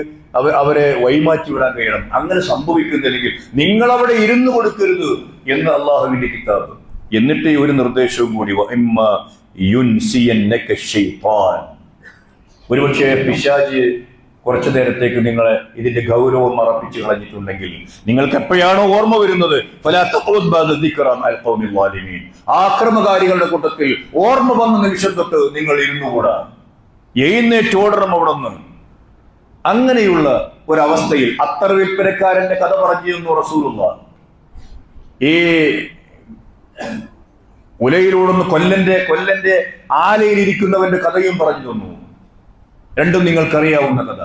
അവരെ വഴിമാറ്റി വിടാൻ കഴിയണം. അങ്ങനെ സംഭവിക്കുന്നില്ലെങ്കിൽ നിങ്ങൾ അവിടെ ഇരുന്നു കൊടുക്കരുത് എന്ന് അള്ളാഹുവിന്റെ കിതാബ്. എന്നിട്ട് ഒരു നിർദ്ദേശവും കൂടി, ഒരുപക്ഷെ പിശാച് കുറച്ചു നേരത്തേക്ക് നിങ്ങളെ ഇതിന്റെ ഗൗരവം മറപ്പിച്ച് കളഞ്ഞിട്ടുണ്ടെങ്കിൽ നിങ്ങൾക്ക് എപ്പോഴാണോ ഓർമ്മ വരുന്നത്, ആക്രമകാരികളുടെ കൂട്ടത്തിൽ ഓർമ്മ വന്ന നിമിഷം തൊട്ട് നിങ്ങൾ ഇരുന്നുകൂടാ, എഴുന്നേറ്റോടണം അവിടെ നിന്ന്. അങ്ങനെയുള്ള ഒരവസ്ഥയിൽ അത്തർ വിൽപ്പനക്കാരന്റെ കഥ പറഞ്ഞു റസൂലുള്ളാഹ്. ഈ ഉലയിലോടുന്ന കൊല്ലന്റെ ആലയിൽ ഇരിക്കുന്നവന്റെ കഥയും പറഞ്ഞു തന്നു. രണ്ടും നിങ്ങൾക്കറിയാവുന്ന കഥ.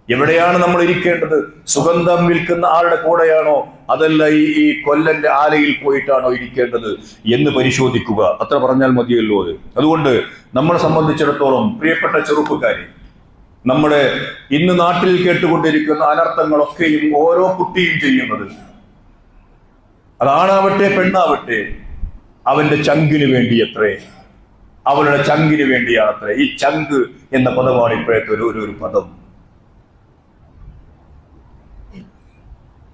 എവിടെയാണ് നമ്മൾ ഇരിക്കേണ്ടത്? സുഗന്ധം വിൽക്കുന്ന ആളുടെ കൂടെയാണോ, അതല്ല ഈ കൊല്ലന്റെ ആലയിൽ പോയിട്ടാണോ ഇരിക്കേണ്ടത് എന്ന് പരിശോധിക്കുക. അത്ര പറഞ്ഞാൽ മതിയല്ലോ അത്. അതുകൊണ്ട് നമ്മളെ സംബന്ധിച്ചിടത്തോളം പ്രിയപ്പെട്ട ചെറുപ്പക്കാരെ, നമ്മുടെ ഇന്ന് നാട്ടിൽ കേട്ടുകൊണ്ടിരിക്കുന്ന അനർത്ഥങ്ങളൊക്കെയും ഓരോ കുട്ടിയും ചെയ്യുന്നത്, അതാണാവട്ടെ പെണ്ണാവട്ടെ, അവന്റെ ചങ്കിന് വേണ്ടി അത്രേ, അവളുടെ ചങ്കിന് വേണ്ടിയാണത്രേ. ഈ ചങ്ക് എന്ന പദമാണ് ഇപ്പോഴത്തെ ഒരു പദം.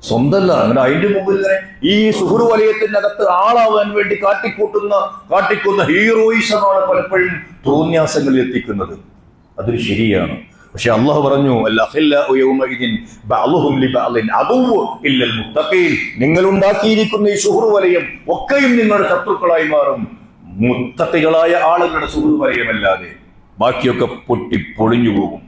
സ്വന്തമല്ല, അതിന്റെ മുമ്പിൽ ഈ സുഹൃ വലയത്തിനകത്ത് ആളാവാൻ വേണ്ടി കാട്ടിക്കുന്ന ഹീറോയിസമാണ് പലപ്പോഴും തോന്യാസങ്ങളിൽ എത്തിക്കുന്നത്. അതൊരു ശരിയാണ്. പക്ഷെ അള്ളാഹു പറഞ്ഞു, നിങ്ങൾ ഉണ്ടാക്കിയിരിക്കുന്ന ഈ സുഹൃ വലയം ഒക്കെയും നിങ്ങളുടെ ശത്രുക്കളായി മാറും, മുത്തഖികളായ ആളുകളുടെ സുഹൃ വലയമല്ലാതെ. ബാക്കിയൊക്കെ പൊളിഞ്ഞു പോകും.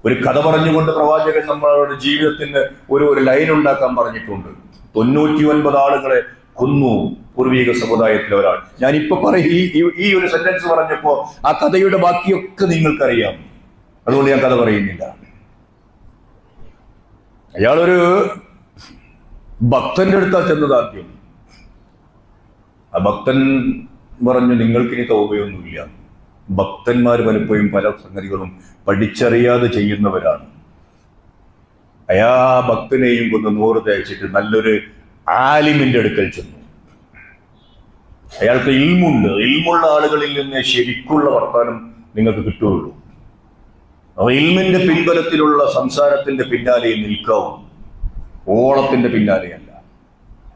ഒരു കഥ പറഞ്ഞുകൊണ്ട് പ്രവാചകൻ നമ്മളുടെ ജീവിതത്തിന് ഒരു ലൈൻ ഉണ്ടാക്കാൻ പറഞ്ഞിട്ടുണ്ട്. 99 ആളുകളെ കൊന്നു പൂർവീക സമുദായത്തിലെ ഒരാൾ. ഞാനിപ്പോ ഈ ഒരു സെന്റൻസ് പറഞ്ഞപ്പോ ആ കഥയുടെ ബാക്കിയൊക്കെ നിങ്ങൾക്കറിയാം. അതുകൊണ്ട് ഞാൻ കഥ പറയുന്നില്ല. അയാളൊരു ഭക്തന്റെ അടുത്താ ചെന്നത് ആദ്യം. ആ ഭക്തൻ പറഞ്ഞു, നിങ്ങൾക്കിനി തൗബയൊന്നുമില്ല. ഭക്തന്മാർ പലപ്പോഴും പല സംഗതികളും പഠിച്ചറിയാതെ ചെയ്യുന്നവരാണ്. അയാ ഭക്തനെയും കൊന്ന് 100 തേച്ചിട്ട് നല്ലൊരു ആലിമിന്റെ അടുക്കൽ ചെന്നു. അയാൾക്ക് ഇൽമുണ്ട്. ഇൽമുള്ള ആളുകളിൽ നിന്ന് ശരിക്കുള്ള വർത്താനം നിങ്ങൾക്ക് കിട്ടുകയുള്ളൂ. അപ്പൊ ഇൽമിന്റെ പിൻബലത്തിലുള്ള സംസാരത്തിന്റെ പിന്നാലെ നിൽക്കാവും, ഓളത്തിന്റെ പിന്നാലെയല്ല.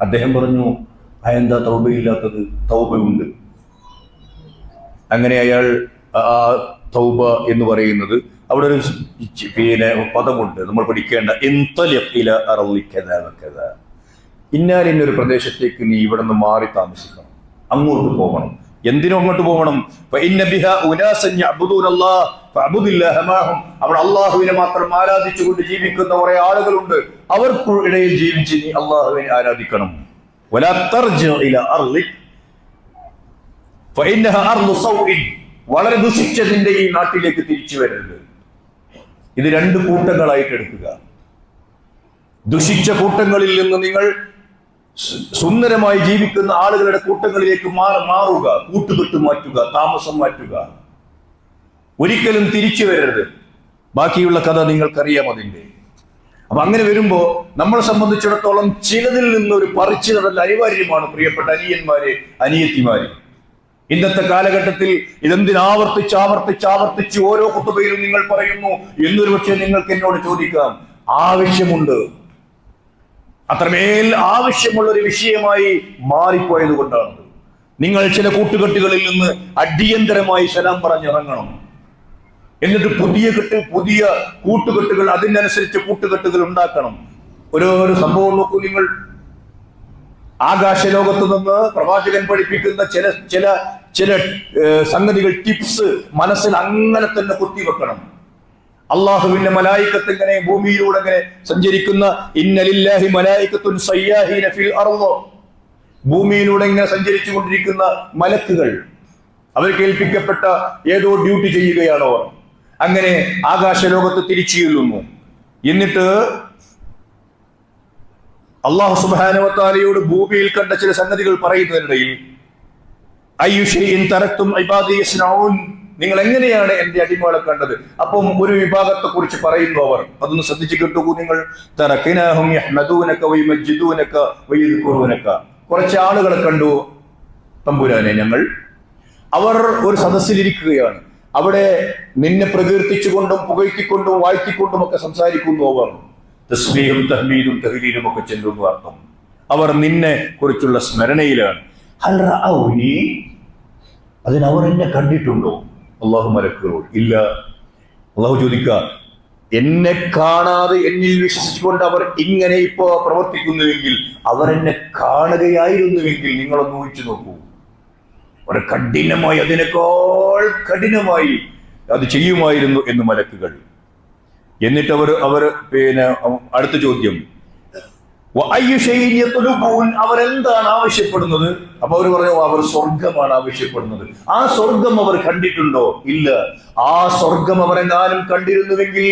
അദ്ദേഹം പറഞ്ഞു, എന്താ തൗബയില്ലാത്തത്? തൗബയുണ്ട്. അങ്ങനെ അയാൾ ആ തൗബ എന്ന് പറയുന്നത് അവിടെ ഒരു പദമുണ്ട് നമ്മൾ പഠിക്കേണ്ട. ഇന്നാലിന്നൊരു പ്രദേശത്തേക്ക് നീ ഇവിടെ നിന്ന് മാറി താമസിക്കണം, അങ്ങോട്ട് പോകണം. എന്തിനും അങ്ങോട്ട് പോകണം? അവിടെ അള്ളാഹുവിനെ മാത്രം ആരാധിച്ചുകൊണ്ട് ജീവിക്കുന്ന കുറെ ആളുകളുണ്ട്. അവർക്കിടയിൽ ജീവിച്ച് നീ അള്ളാഹുവിനെ ആരാധിക്കണം. വളരെ ദുഷിച്ചതിന്റെ ഈ നാട്ടിലേക്ക് തിരിച്ചു വരരുത്. ഇത് 2 കൂട്ടങ്ങളായിട്ട് എടുക്കുക. ദുഷിച്ച കൂട്ടങ്ങളിൽ നിന്ന് നിങ്ങൾ സുന്ദരമായി ജീവിക്കുന്ന ആളുകളുടെ കൂട്ടങ്ങളിലേക്ക് മാറുക, കൂട്ടുകെട്ട് മാറ്റുക, താമസം മാറ്റുക. ഒരിക്കലും തിരിച്ചു വരരുത്. ബാക്കിയുള്ള കഥ നിങ്ങൾക്കറിയാം അതിന്റെ. അപ്പൊ അങ്ങനെ വരുമ്പോ നമ്മളെ സംബന്ധിച്ചിടത്തോളം ചിലതിൽ നിന്നൊരു പറിച്ചു നടൽ അനിവാര്യമാണ്. പ്രിയപ്പെട്ട അനിയന്മാരെ, അനിയത്തിമാരെ, ഇന്നത്തെ കാലഘട്ടത്തിൽ ഇതെന്തിനാവർത്തിച്ച് ഓരോ ഖുതുബയിലും നിങ്ങൾ പറയുന്നു എന്നൊരു പക്ഷേ നിങ്ങൾക്ക് എന്നോട് ചോദിക്കാം. ആവശ്യമുണ്ട്. അത്രമേൽ ആവശ്യമുള്ള ഒരു വിഷയമായി മാറിപ്പോയത് കൊണ്ടാണ്. നിങ്ങൾ ചില കൂട്ടുകെട്ടുകളിൽ നിന്ന് അടിയന്തരമായി സലാം പറഞ്ഞിറങ്ങണം. എന്നിട്ട് പുതിയ കൂട്ടുകെട്ടുകൾ, അതിനനുസരിച്ച് കൂട്ടുകെട്ടുകൾ ഉണ്ടാക്കണം. ഒരു സംഭവം നോക്കൂ നിങ്ങൾ. ആകാശ ലോകത്ത് നിന്ന് പ്രവാചകൻ പഠിപ്പിക്കുന്ന ചില സംഗതികൾ, ടിപ്സ് മനസ്സിൽ അങ്ങനെ തന്നെ കുത്തിവെക്കണം. അള്ളാഹുവിന്റെ മലായികത്ത് ഇങ്ങനെ ഭൂമിയിലൂടെ ഇങ്ങനെ സഞ്ചരിക്കുന്ന, ഇന്നലില്ലാഹി മലായികത്തുൻ സയ്യാഹീന ഫിൽ അർള്, ഭൂമിയിലൂടെ ഇങ്ങനെ സഞ്ചരിച്ചു കൊണ്ടിരിക്കുന്ന മലക്കുകൾ, അവർക്ക് ഏൽപ്പിക്കപ്പെട്ട ഏതോ ഡ്യൂട്ടി ചെയ്യുകയാണോ അവർ. അങ്ങനെ ആകാശ ലോകത്ത് തിരിച്ചു ചെല്ലുന്നു. എന്നിട്ട് അല്ലാഹു സുബ്ഹാനഹു വ തആലയോട് ഭൂമിയിൽ കണ്ട ചില സംഗതികൾ പറയുന്നതിനിടയിൽ, അയ്യുശൈഇൻ തറക്തും ഇബാദി യസ്നഊൻ, നിങ്ങൾ എങ്ങനെയാണ് എന്റെ അടിമകളെ കണ്ടത്? അപ്പം ഒരു വിഭാഗത്തെ കുറിച്ച് പറയുന്നു അവർ. അതൊന്ന് ശ്രദ്ധിച്ചു കേട്ടു നിങ്ങൾ. തറക്നാഹും യഹ്മദൂനക വയമജ്ദൂനക വയദ്കുറൂനക, കുറച്ച് ആളുകളെ കണ്ടു തമ്പുരാനെ ഞങ്ങൾ. അവർ ഒരു സദസ്സിലിരിക്കുകയാണ്. അവിടെ നിന്നെ പ്രകീർത്തിച്ചുകൊണ്ടും പുകഴ്ത്തിക്കൊണ്ടും വാഴ്ത്തിക്കൊണ്ടും ഒക്കെ സംസാരിക്കുന്നു. അവർ തസ്ബീഹും തഹ്മീദും തഹ്ലീലും ഒക്കെ ചെല്ലുന്നു അർത്ഥം. അവർ നിന്നെ കുറിച്ചുള്ള സ്മരണയിലാണ്. ഹൽ റഅൗനി, അതിനവർ എന്നെ കണ്ടിട്ടുണ്ടോ? അള്ളാഹു മലക്കുകളോട് ഇല്ല. അള്ളാഹു ചോദിക്കുക, എന്നെ കാണാതെ എന്നിൽ വിശ്വസിച്ചുകൊണ്ട് അവർ ഇങ്ങനെ ഇപ്പോ പ്രവർത്തിക്കുന്നുവെങ്കിൽ, അവരെന്നെ കാണുകയായിരുന്നുവെങ്കിൽ നിങ്ങളൊന്ന് ഊഹിച്ചു നോക്കൂ. ഒരു കഠിനമായി, അതിനേക്കാൾ കഠിനമായി അത് ചെയ്യുമായിരുന്നു എന്ന് മലക്കുകൾ. എന്നിട്ട് അവർ അടുത്ത ചോദ്യം, അവരെന്താണ് ആവശ്യപ്പെടുന്നത്? അപ്പൊ അവർ പറഞ്ഞു, അവർ സ്വർഗമാണ് ആവശ്യപ്പെടുന്നത്. ആ സ്വർഗം അവർ കണ്ടിട്ടുണ്ടോ? ഇല്ല. ആ സ്വർഗം അവരെങ്ങാനും കണ്ടിരുന്നുവെങ്കിൽ,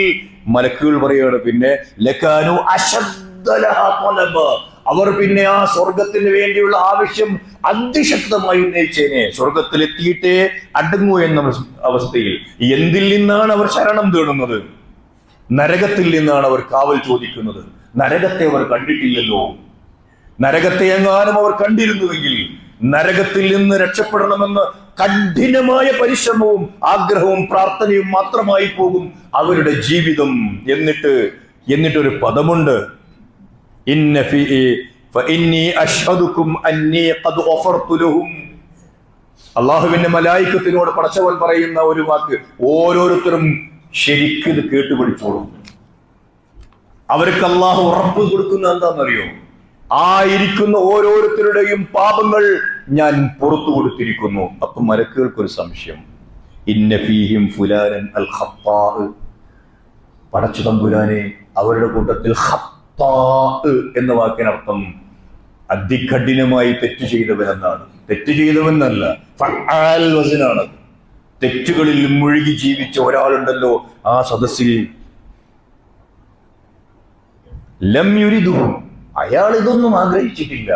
മലക്കുകൾ പറയുകയാണ്, പിന്നെ ലകാനു അശദ്ദലഹാ ത്വലബ, അവർ പിന്നെ ആ സ്വർഗത്തിന് വേണ്ടിയുള്ള ആവശ്യം അതിശക്തമായി ഉന്നയിച്ചേനെ. സ്വർഗത്തിലെത്തിയിട്ടേ അടങ്ങൂ എന്ന അവസ്ഥയിൽ. എന്തിൽ നിന്നാണ് അവർ ശരണം തേടുന്നത്? നരകത്തിൽ നിന്നാണ് അവർ കാവൽ ചോദിക്കുന്നത്. നരകത്തെ അവർ കണ്ടിട്ടില്ലല്ലോ. നരകത്തെ എങ്ങാനും അവർ കണ്ടിരുന്നുവെങ്കിൽ, നരകത്തിൽ നിന്ന് രക്ഷപ്പെടണമെന്ന് കഠിനമായ പരിശ്രമവും ആഗ്രഹവും പ്രാർത്ഥനയും മാത്രമായി പോകും അവരുടെ ജീവിതം. എന്നിട്ടൊരു പദമുണ്ട്, അള്ളാഹുവിന്റെ മലായികത്തിനോട് പടച്ചവൻ പറയുന്ന ഒരു വാക്ക്, ഓരോരുത്തരും ശരിക്കും ഇത് കേട്ടുപിടിച്ചോളും. അവർക്ക് അള്ളാഹു ഉറപ്പ് കൊടുക്കുന്ന എന്താണെന്നറിയോ? ആ ഇരിക്കുന്ന ഓരോരുത്തരുടെയും പാപങ്ങൾ ഞാൻ പുറത്തു കൊടുത്തിരിക്കുന്നു. അപ്പൊ മലക്കുകൾക്കൊരു സംശയം, ഇന്ന ഫീഹിം ഫുലാനൻ അൽ ഖത്താ, പടച്ചു തമ്പുരാനെ അവരുടെ കൂട്ടത്തിൽ ഖത്താ എന്ന വാക്കിനർത്ഥം അതികഠിനമായി തെറ്റ് ചെയ്തവനെന്നാണ്. തെറ്റ് ചെയ്തവനല്ല, ഫഅൽ വസ്നാണ്. തെറ്റുകളിൽ മുഴുകി ജീവിച്ച ഒരാളുണ്ടല്ലോ ആ സദസ്സിൽ. ലം യുരിദു, അയാൾ ഇതൊന്നും ആഗ്രഹിച്ചിട്ടില്ല,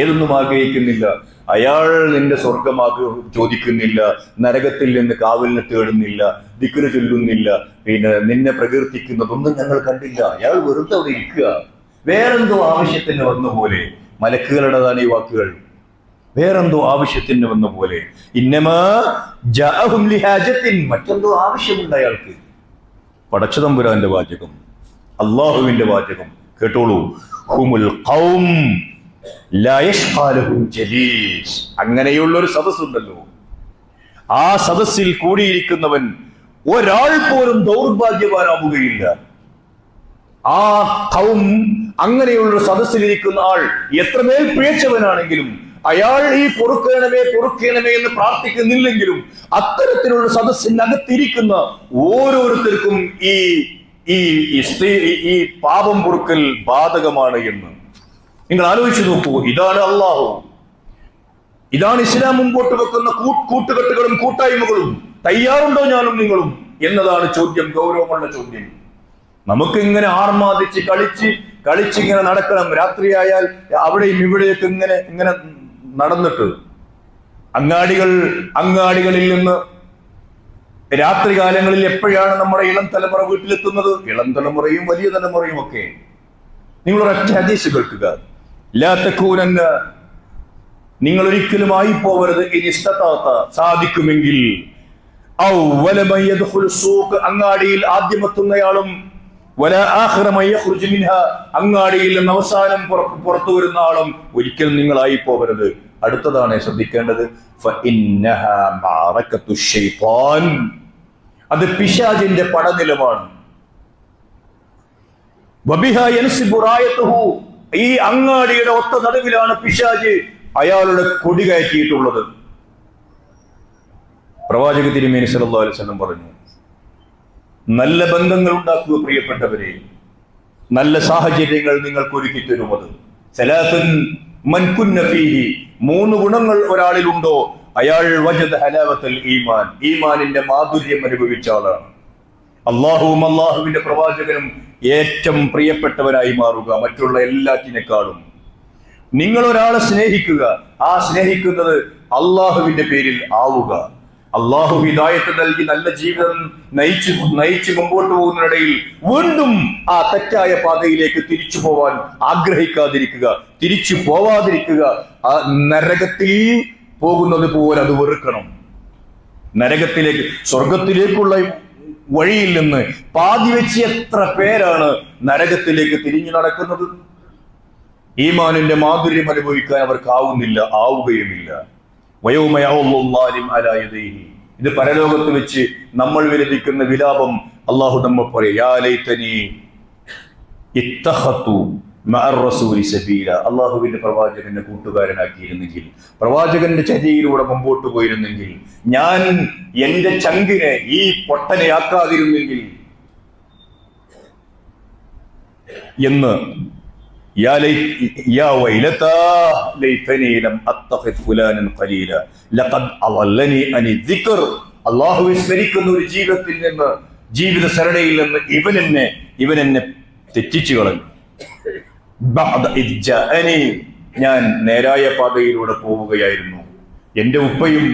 ഏതൊന്നും ആഗ്രഹിക്കുന്നില്ല. അയാൾ നിന്റെ സ്വർഗമാക്കി ചോദിക്കുന്നില്ല, നരകത്തിൽ നിന്ന് കാവലിനെ തേടുന്നില്ല, ദിക്റ് ചൊല്ലുന്നില്ല, പിന്നെ നിന്നെ പ്രകീർത്തിക്കുന്നതൊന്നും ഞങ്ങൾ കണ്ടില്ല. അയാൾ വെറുതെ അവിടെ ഇരിക്കുക. വേറെന്തോ ആവശ്യത്തിന് വന്ന പോലെ, മലക്കുകളുടേതാണ് ഈ വാക്കുകൾ. വേറെന്തോ ആവശ്യത്തിന് വന്ന പോലെ. ഇന്നമാ ജഅഹും ലിഹാജത്തിൻ, മറ്റെന്തോ ആവശ്യമുണ്ട് അയാൾക്ക്. പടച്ചതമ്പുരാന്റെ വാചകം, അള്ളാഹുവിന്റെ വാചകം കേട്ടോളൂ. ഹുമുൽ ഖൗം ലാ യശ്ഖാ ലഹും ജലീസ്. അങ്ങനെയുള്ള ഒരു സദസ്സുണ്ടല്ലോ, ആ സദസ്സിൽ കൂടിയിരിക്കുന്നവൻ ഒരാൾ പോലും ദൗർഭാഗ്യവാനാവുകയില്ല. ആ ഖൗം, അങ്ങനെയുള്ള സദസ്സിലിരിക്കുന്ന ആൾ എത്രമേൽ പിഴച്ചവനാണെങ്കിലും അയാൾ ഈ പൊറുക്കണമേ പൊറുക്കണമേ എന്ന് പ്രാർത്ഥിക്കുന്നില്ലെങ്കിലും അത്തരത്തിലുള്ള സദസ്സിനകത്തിരിക്കുന്ന ഓരോരുത്തർക്കും ഈ പാപം പൊറുക്കൽ ബാധകമാണ് എന്ന് നിങ്ങൾ ആലോചിച്ചു നോക്കൂ. ഇതാണ് അള്ളാഹു, ഇതാണ് ഇസ്ലാം മുമ്പോട്ട് വെക്കുന്ന കൂട്ടുകെട്ടുകളും കൂട്ടായ്മകളും. തയ്യാറുണ്ടോ ഞാനും നിങ്ങളും എന്നതാണ് ചോദ്യം, ഗൗരവമുള്ള ചോദ്യം. നമുക്ക് ഇങ്ങനെ ആർമാദിച്ച് കളിച്ചിങ്ങനെ നടക്കണം. രാത്രിയായാൽ അവിടെയും ഇവിടെയൊക്കെ ഇങ്ങനെ നടന്നിട്ട് അങ്ങാടികളിൽ നിന്ന് രാത്രി കാലങ്ങളിൽ എപ്പോഴാണ് നമ്മുടെ ഇളം തലമുറ വീട്ടിലെത്തുന്നത്? ഇളം തലമുറയും വലിയ തലമുറയും ഒക്കെ. നിങ്ങൾ ഒരൊറ്റ ഹദീസ് കേൾക്കുക. ലാ തകൂനന്ന, നിങ്ങൾ ഒരിക്കലും ആയിപ്പോവരുത്, സാധിക്കുമെങ്കിൽ അങ്ങാടിയിൽ ആദ്യമെത്തുന്നയാളും അങ്ങാടിയിൽ നിന്ന് അവസാനം പുറത്തു വരുന്ന ആളും ഒരിക്കലും നിങ്ങളായി പോകരുത്. അടുത്തതാണ് ശ്രദ്ധിക്കേണ്ടത്. അത് പിശാചിന്റെ പടനിലമാണ്. ഈ അങ്ങാടിയുടെ ഒത്ത നടുവിലാണ് പിശാച് അയാളുടെ കൊടി കയറ്റിയിട്ടുള്ളത്. പ്രവാചക തിരുമേനി സല്ലല്ലാഹു അലൈഹി വസല്ലം പറഞ്ഞു, നല്ല ബന്ധങ്ങൾ ഉണ്ടാക്കുക പ്രിയപ്പെട്ടവരെ, നല്ല സാഹചര്യങ്ങൾ നിങ്ങൾക്ക് ഒരുക്കി തരുമത്. സലാത്തുൻ മൻ കുന്ന ഫീഹി, 3 ഗുണങ്ങൾ ഒരാളിൽ ഉണ്ടോ അയാൾ വജദ ഹലാവത്തുൽ ഈമാൻ, ഈമാനിന്റെ മാധുര്യം അനുഭവിച്ച ആളാണ്. അള്ളാഹുവും അള്ളാഹുവിന്റെ പ്രവാചകനും ഏറ്റവും പ്രിയപ്പെട്ടവരായി മാറുക മറ്റുള്ള എല്ലാറ്റിനേക്കാളും. നിങ്ങൾ ഒരാളെ സ്നേഹിക്കുക, ആ സ്നേഹിക്കുന്നത് അള്ളാഹുവിന്റെ പേരിൽ ആവുക. അള്ളാഹു ഹിദായത്ത് നൽകി നല്ല ജീവിതം നയിച്ച് മുമ്പോട്ട് പോകുന്നതിനിടയിൽ വീണ്ടും ആ തെറ്റായ പാതയിലേക്ക് തിരിച്ചു പോവാൻ ആഗ്രഹിക്കാതിരിക്കുക, തിരിച്ചു പോവാതിരിക്കുക. ആ നരകത്തിൽ പോകുന്നത് പോലെ അത് വെറുക്കണം. നരകത്തിലേക്ക്, സ്വർഗത്തിലേക്കുള്ള വഴിയിൽ നിന്ന് പാതി വെച്ച് എത്ര പേരാണ് നരകത്തിലേക്ക് തിരിഞ്ഞു നടക്കുന്നത്? ഈമാനിന്റെ മാധുര്യം അനുഭവിക്കാൻ അവർക്ക് ആവുകയുമില്ല. ഇത് പരലോകത്ത് വെച്ച് നമ്മൾ വിലപിക്കുന്ന വിലാപം അള്ളാഹു നമ്മ അള്ളാഹുവിന്റെ പ്രവാചകന്റെ കൂട്ടുകാരനാക്കിയിരുന്നെങ്കിൽ, പ്രവാചകന്റെ ചര്യയിലൂടെ മുമ്പോട്ട് പോയിരുന്നെങ്കിൽ, ഞാൻ എന്റെ ചങ്കിനെ ഈ പൊട്ടനെയാക്കാതിരുന്നെങ്കിൽ എന്ന് അള്ളാഹുവെ സ്മരിക്കുന്ന ഒരു ജീവിതത്തിൽ നിന്ന്, ജീവിത സരണിയിൽ നിന്ന് ഇവൻ എന്നെ തെറ്റിച്ചു കളഞ്ഞു. ഞാൻ നേരായ പാതയിലൂടെ പോവുകയായിരുന്നു. എന്റെ ഉപ്പയും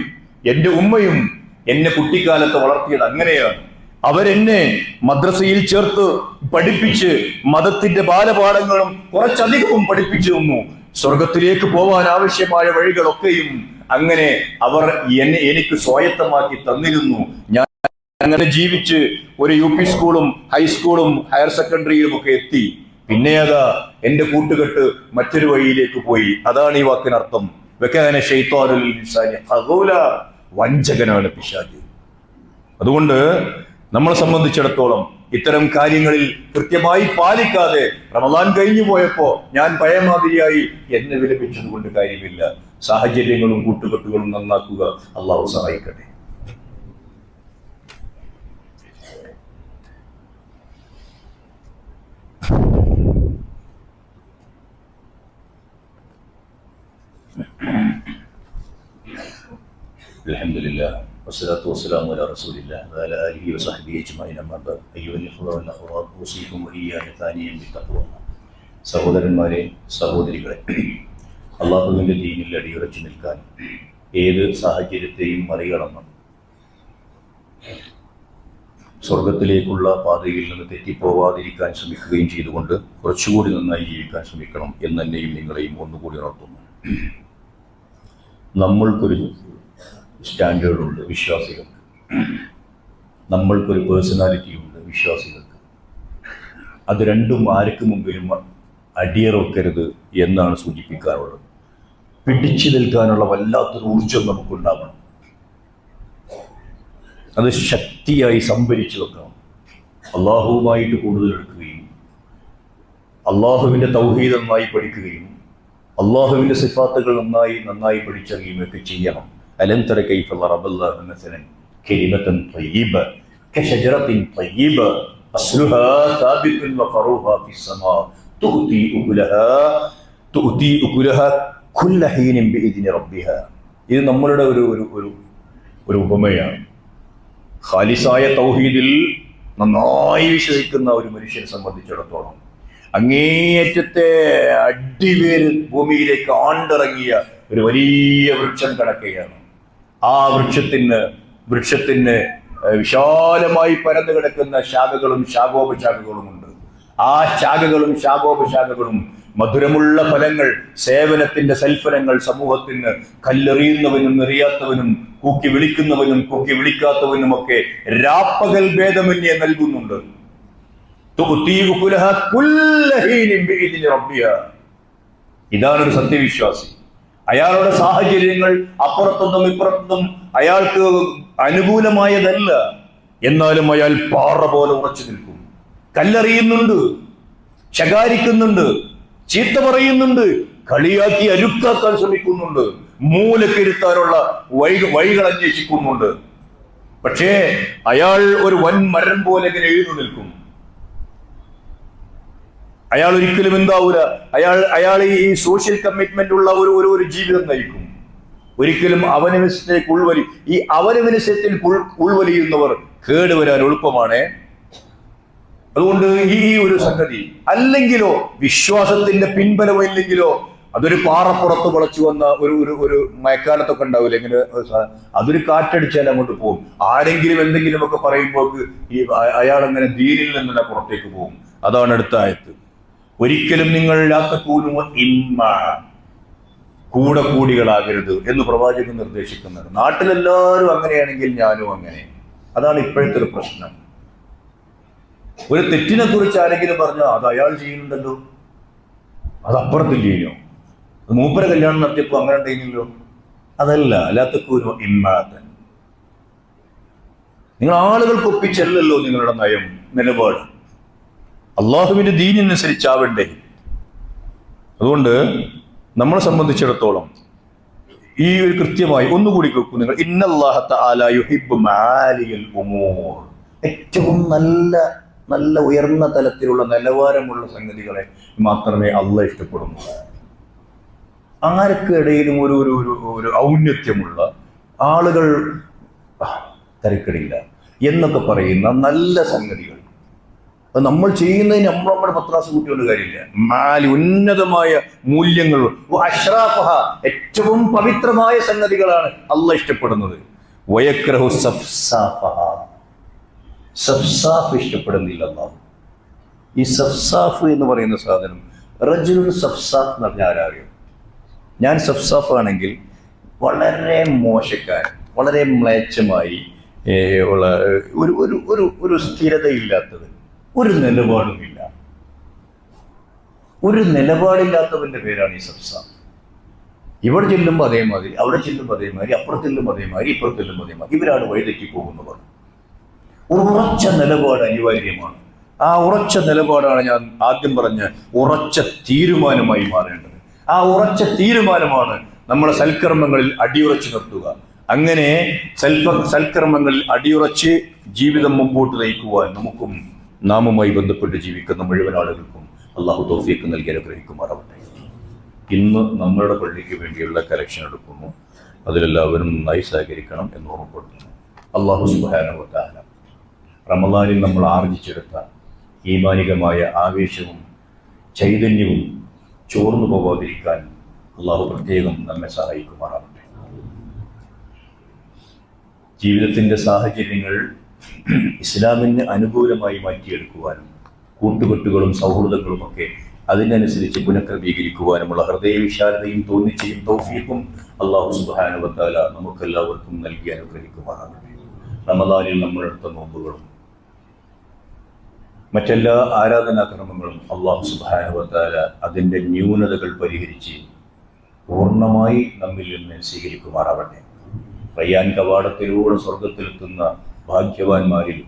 എന്റെ ഉമ്മയും എന്നെ കുട്ടിക്കാലത്ത് വളർത്തിയത് അങ്ങനെയാണ്. അവരെന്നെ മദ്രസയിൽ ചേർത്ത് പഠിപ്പിച്ച് മതത്തിന്റെ ബാലപാഠങ്ങളും കുറച്ചധികവും പഠിപ്പിച്ചു തന്നു. സ്വർഗത്തിലേക്ക് പോവാൻ ആവശ്യമായ വഴികളൊക്കെയും അങ്ങനെ അവർ എനിക്ക് സ്വായത്തമാക്കി തന്നിരുന്നു. ഞാൻ അങ്ങനെ ജീവിച്ച് ഒരു UP സ്കൂളും ഹൈസ്കൂളും ഹയർ സെക്കൻഡറിയും ഒക്കെ എത്തി. പിന്നെ അതാ എന്റെ കൂട്ടുകെട്ട് മറ്റൊരു വഴിയിലേക്ക് പോയി. അതാണ് ഈ വാക്കിനർത്ഥം. വഞ്ചകനാണ് പിശാച്. അതുകൊണ്ട് നമ്മളെ സംബന്ധിച്ചിടത്തോളം ഇത്തരം കാര്യങ്ങളിൽ കൃത്യമായി പാലിക്കാതെ റമദാൻ കഴിഞ്ഞു പോയപ്പോ ഞാൻ പഴയമാതിരിയായി എന്നെ വിലപിച്ചത് കൊണ്ട് കാര്യമില്ല. സാഹചര്യങ്ങളും കൂട്ടുകെട്ടുകളും നന്നാക്കുക. അള്ളാഹു സഹായിക്കട്ടെ. അൽഹംദുലില്ലാഹ് والصلاة والسلام على رسول الله وعلى آله وصحبه أجمعين. أما بعد أيها الإخوة والأخوات أوصيكم وإياي ثانيا بالتقوى. സഹോദരന്മാരെ, സഹോദരികളെ, അള്ളാഹുവിൻ്റെ ദീനിൽ അടിയുറച്ചു നിൽക്കാൻ ഏത് സാഹചര്യത്തെയും മറികടന്ന് സ്വർഗത്തിലേക്കുള്ള പാതയിൽ നിന്ന് തെറ്റിപ്പോവാതിരിക്കാൻ ശ്രമിക്കുകയും ചെയ്തുകൊണ്ട് കുറച്ചുകൂടി നന്നായി ജീവിക്കാൻ ശ്രമിക്കണം എന്നെന്നെയും നിങ്ങളെയും ഒന്നുകൂടി ഉണർത്തുന്നു. നമ്മൾക്കൊരു സ്റ്റാൻഡേർഡുണ്ട് വിശ്വാസികൾക്ക്, നമ്മൾക്കൊരു പേഴ്സണാലിറ്റി ഉണ്ട് വിശ്വാസികൾക്ക്. അത് രണ്ടും ആർക്ക് മുമ്പിലും അടിയറക്കരുത് എന്നാണ് സൂചിപ്പിക്കാറുള്ളത്. പിടിച്ചു നിൽക്കാനുള്ള വല്ലാത്തൊരു ഊർജം നമുക്കുണ്ടാവണം. അത് ശക്തിയായി സംഭരിച്ചു വെക്കണം. അള്ളാഹുവുമായിട്ട് കൂടുതൽ എടുക്കുകയും അള്ളാഹുവിൻ്റെ തൗഹീദ് നന്നായി പഠിക്കുകയും അള്ളാഹുവിൻ്റെ സിഫാത്തുകൾ നന്നായി പഠിച്ചറിയുകയൊക്കെ ചെയ്യണം. അലം തറ കൈഫ ളറബല്ലാഹു മസലൻ കലിമതൻ ത്വയ്യിബ കശജറത്തിൻ ത്വയ്യിബ അസ്ലുഹാ സാബിതുൻ വഫറൂഹാ ഫിസ്സമാ തുഅതി ഉകുലഹാ കുല്ല ഹീനിൻ ബിഇദ്നി റബ്ബിഹാ. ഇത് നമ്മളുടെ ഒരു ഉപമയാണ്. ഖാലിസായ തൗഹീദിൽ നന്നായി വിശ്വസിക്കുന്ന ഒരു മനുഷ്യനെ സംബന്ധിച്ചിടത്തോളം അങ്ങേയറ്റത്തെ അടിവേര് ഭൂമിയിലേക്ക് ആണ്ടിറങ്ങിയ ഒരു വലിയ വൃക്ഷം കിടക്കുകയാണ്. ആ വൃക്ഷത്തിന് വിശാലമായി പരന്നു കിടക്കുന്ന ശാഖകളും ശാഖോപശാഖകളുമുണ്ട്. ആ ശാഖകളും ശാഖോപശാഖകളും മധുരമുള്ള ഫലങ്ങൾ, സേവനത്തിന്റെ സൽഫലങ്ങൾ സമൂഹത്തിന് കല്ലെറിയുന്നവനും എറിയാത്തവനും കൂക്കി വിളിക്കുന്നവനും കൂക്കി വിളിക്കാത്തവനും ഒക്കെ രാപ്പകൽ ഭേദമന്യേ നൽകുന്നുണ്ട്. ഇതാണൊരു സത്യവിശ്വാസി. അയാളുടെ സാഹചര്യങ്ങൾ അപ്പുറത്തൊന്നും ഇപ്പുറത്തൊന്നും അയാൾക്ക് അനുകൂലമായതല്ല, എന്നാലും അയാൾ പാറ പോലെ ഉറച്ചു നിൽക്കും. കല്ലെറിയുന്നുണ്ട്, ശകാരിക്കുന്നുണ്ട്, ചീത്ത പറയുന്നുണ്ട്, കളിയാക്കി അരുക്കാക്കാൻ ശ്രമിക്കുന്നുണ്ട്, മൂലക്കിരുത്താനുള്ള വഴികൾ അന്വേഷിക്കുന്നുണ്ട്. പക്ഷേ അയാൾ ഒരു വൻ മരം പോലെ ഇങ്ങനെ എഴുതു നിൽക്കും. അയാൾ ഒരിക്കലും എന്താവൂല, അയാൾ ഈ സോഷ്യൽ കമ്മിറ്റ്മെന്റ് ഉള്ള ഒരു ജീവിതം നയിക്കും. ഒരിക്കലും അവനവശത്തേക്ക് ഈ അവനവശത്തിൽ ഉൾവലിയുന്നവർ കേടുവരാൻ എളുപ്പമാണ്. അതുകൊണ്ട് ഈ ഒരു സംഗതി അല്ലെങ്കിലോ, വിശ്വാസത്തിന്റെ പിൻബലമില്ലെങ്കിലോ, അതൊരു പാറപ്പുറത്ത് മുളച്ചു വന്ന ഒരു മഴക്കാലത്തൊക്കെ ഉണ്ടാവില്ല, ഇങ്ങനെ അതൊരു കാറ്റടിച്ചാൽ അങ്ങോട്ട് പോകും. ആരെങ്കിലും എന്തെങ്കിലും ഒക്കെ പറയുമ്പോൾ ഈ അയാൾ അങ്ങനെ ദീനിൽ നിന്നെ പുറത്തേക്ക് പോകും. അതാണ് അടുത്ത ആയത്ത്. ഒരിക്കലും നിങ്ങൾ കൂടെ കൂടികളാകരുത് എന്ന് പ്രവാചകൻ നിർദ്ദേശിക്കുന്നത്. നാട്ടിലെല്ലാവരും അങ്ങനെയാണെങ്കിൽ ഞാനും അങ്ങനെ. അതാണ് ഇപ്പോഴത്തെ ഒരു പ്രശ്നം. ഒരു തെറ്റിനെ കുറിച്ച് ആരെങ്കിലും പറഞ്ഞാൽ അത് അയാൾ ചെയ്യുന്നുണ്ടല്ലോ, അത് അപ്പുറത്തില്ലയോ, അത് മൂപ്പര കല്യാണം നടത്തിയപ്പോ അങ്ങനെ ഉണ്ടെങ്കിലോ. അതല്ല, അല്ലാത്തക്കൂരോ ഇമ്മാതൻ. നിങ്ങൾ ആളുകൾക്ക് ഒപ്പിച്ചല്ലോ നിങ്ങളുടെ നയം, നിലപാട്. അള്ളാഹുവിന്റെ ദീനിനനുസരിച്ചാവണ്ടേ. അതുകൊണ്ട് നമ്മളെ സംബന്ധിച്ചിടത്തോളം ഈ ഒരു കൃത്യമായി ഒന്നുകൂടി കേൾക്കും നിങ്ങൾ. ഇന്നല്ലാഹ തആല യുഹിബ്ബു മആലിയൽ ഉമൂർ. ഏറ്റവും നല്ല ഉയർന്ന തലത്തിലുള്ള നിലവാരമുള്ള സംഗതികളെ മാത്രമേ അള്ളാഹ് ഇഷ്ടപ്പെടുന്നു. ആർക്കിടയിലും ഒരു ഔന്നത്യമുള്ള ആളുകൾ തിരക്കിടില്ല എന്നൊക്കെ പറയുന്ന നല്ല സംഗതികൾ അത് നമ്മൾ ചെയ്യുന്നതിന് നമ്മുടെ പത്രാസ് കൂട്ടിയുള്ള കാര്യമില്ല. ഉന്നതമായ മൂല്യങ്ങൾ, അഷ്റാഫഹ, ഏറ്റവും പവിത്രമായ സംഗതികളാണ് അള്ളാഹ് ഇഷ്ടപ്പെടുന്നത്. വയക്റഹു സഫ്സാഫഹ, സഫ്സാഫ് ഇഷ്ടപ്പെടുന്നില്ല അള്ളാഹ്. ഈ സഫ്സാഫ് എന്ന് പറയുന്ന സാധനം, റജുലുൻ സഫ്സാഫ് എന്ന് പറഞ്ഞാൽ ആരാറിയും. ഞാൻ സഫ്സാഫ് ആണെങ്കിൽ വളരെ മോശക്കാരൻ, വളരെ മ്ലേച്ഛമായി ഉള്ള ഒരു സ്ഥിരതയില്ലാത്തത്, ഒരു നിലപാടുമില്ല. ഒരു നിലപാടില്ലാത്തവന്റെ പേരാണ് ഈ സഫ്സാഫ്. ഇവിടെ ചെല്ലുമ്പോൾ അതേമാതിരി, അവിടെ ചെല്ലുമ്പോൾ അതേമാതിരി, അപ്പുറത്ത് ചെല്ലുമ്പോൾ അതേമാതിരി, ഇപ്പുറത്ത് ചെല്ലുമ്പോൾ അതേമാതിരി. ഇവരാണ് വഴിതെറ്റി പോകുന്നവർ. ഉറച്ച നിലപാട് അനിവാര്യമാണ്. ആ ഉറച്ച നിലപാടാണ് ഞാൻ ആദ്യം പറഞ്ഞ ഉറച്ച തീരുമാനമായി മാറേണ്ടത്. ആ ഉറച്ച തീരുമാനമാണ് നമ്മളെ സൽക്കർമ്മങ്ങളിൽ അടിയുറച്ചു നിർത്തുക. അങ്ങനെ സൽക്കർമ്മങ്ങളിൽ അടിയുറച്ച് ജീവിതം മുമ്പോട്ട് നയിക്കുവാൻ നമുക്കും നാമുമായി ബന്ധപ്പെട്ട് ജീവിക്കുന്ന മുഴുവൻ ആളുകൾക്കും അള്ളാഹു തൗഫീഖ് നൽകി അനുഗ്രഹിക്കുമാറാവട്ടെ. ഇന്ന് നമ്മളുടെ പള്ളിക്ക് വേണ്ടിയുള്ള കലക്ഷൻ എടുക്കുന്നു. അതിലെല്ലാവരും നന്നായി സഹകരിക്കണം എന്ന് ഓർമ്മപ്പെടുത്തുന്നു. അള്ളാഹു സുബ്ഹാനഹു വ തആല റമളാനിൽ നമ്മൾ ആർജിച്ചെടുത്ത ഈമാനികമായ ആവേശവും ചൈതന്യവും ചോർന്നു പോകാതിരിക്കാൻ അള്ളാഹു പ്രത്യേകം നമ്മെ സഹായിക്കുമാറാവട്ടെ. ജീവിതത്തിൻ്റെ സാഹചര്യങ്ങൾ ഇസ്ലാമിന് അനുകൂലമായി മാറ്റിയെടുക്കുവാനും കൂട്ടുകെട്ടുകളും സൗഹൃദങ്ങളുമൊക്കെ അതിനനുസരിച്ച് പുനഃക്രമീകരിക്കുവാനുമുള്ള ഹൃദയവിശാലതയും തോന്നിച്ചയും തൗഫീഖും അല്ലാഹു സുബ്ഹാനഹു വ തആല നമുക്കെല്ലാവർക്കും നൽകി അനുഗ്രഹിക്കുമാറാകട്ടെ. റമദാനിൽ നമ്മളെടുത്ത നോമ്പുകളും മറ്റെല്ലാ ആരാധനാക്രമങ്ങളും അല്ലാഹു സുബ്ഹാനഹു വ തആല അതിൻ്റെ ന്യൂനതകൾ പരിഹരിച്ച് പൂർണ്ണമായി നമ്മിൽ നിന്ന് സ്വീകരിക്കുമാറാവട്ടെ. റയ്യാൻ കവാടത്തിലൂടെ സ്വർഗത്തിലെത്തുന്ന ഭാഗ്യവാന്മാരിൽ,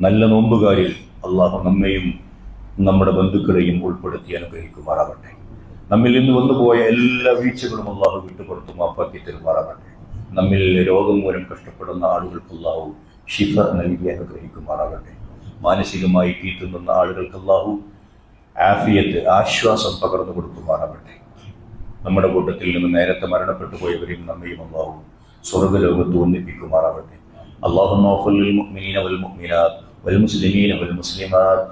നല്ല നോമ്പുകാരിൽ അള്ളാഹു നമ്മെയും നമ്മുടെ ബന്ധുക്കളെയും ഉൾപ്പെടുത്തി അനുഗ്രഹിക്കുമാറാകട്ടെ. നമ്മിൽ നിന്ന് വന്നുപോയ എല്ലാ വീഴ്ചകളും അള്ളാഹു വിട്ടുപുറത്തു മാപ്പാക്കി തരുമാറാകട്ടെ. നമ്മിൽ രോഗം മൂലം കഷ്ടപ്പെടുന്ന ആളുകൾക്ക് അള്ളാഹു ഷിഫ നൽകി അനുഗ്രഹിക്കുമാറാകട്ടെ. മാനസികമായി തീറ്റുന്ന ആളുകൾക്ക് അള്ളാഹു ആഫിയത്ത്, ആശ്വാസം പകർന്നു കൊടുക്കുമാറാകട്ടെ. നമ്മുടെ കൂട്ടത്തിൽ നിന്ന് നേരത്തെ മരണപ്പെട്ടു പോയവരെയും നമ്മയും അള്ളാഹു സ്വർഗ്ഗലോകത്ത് ഒന്നിപ്പിക്കുമാറാകട്ടെ. അല്ലാഹുമ്മ ഗ്ഫിർ ലിൽ മുഅ്മിനീന വൽ മുഅ്മിനാത്ത് വൽ മുസ്ലിമീന വൽ മുസ്ലിമാത്ത്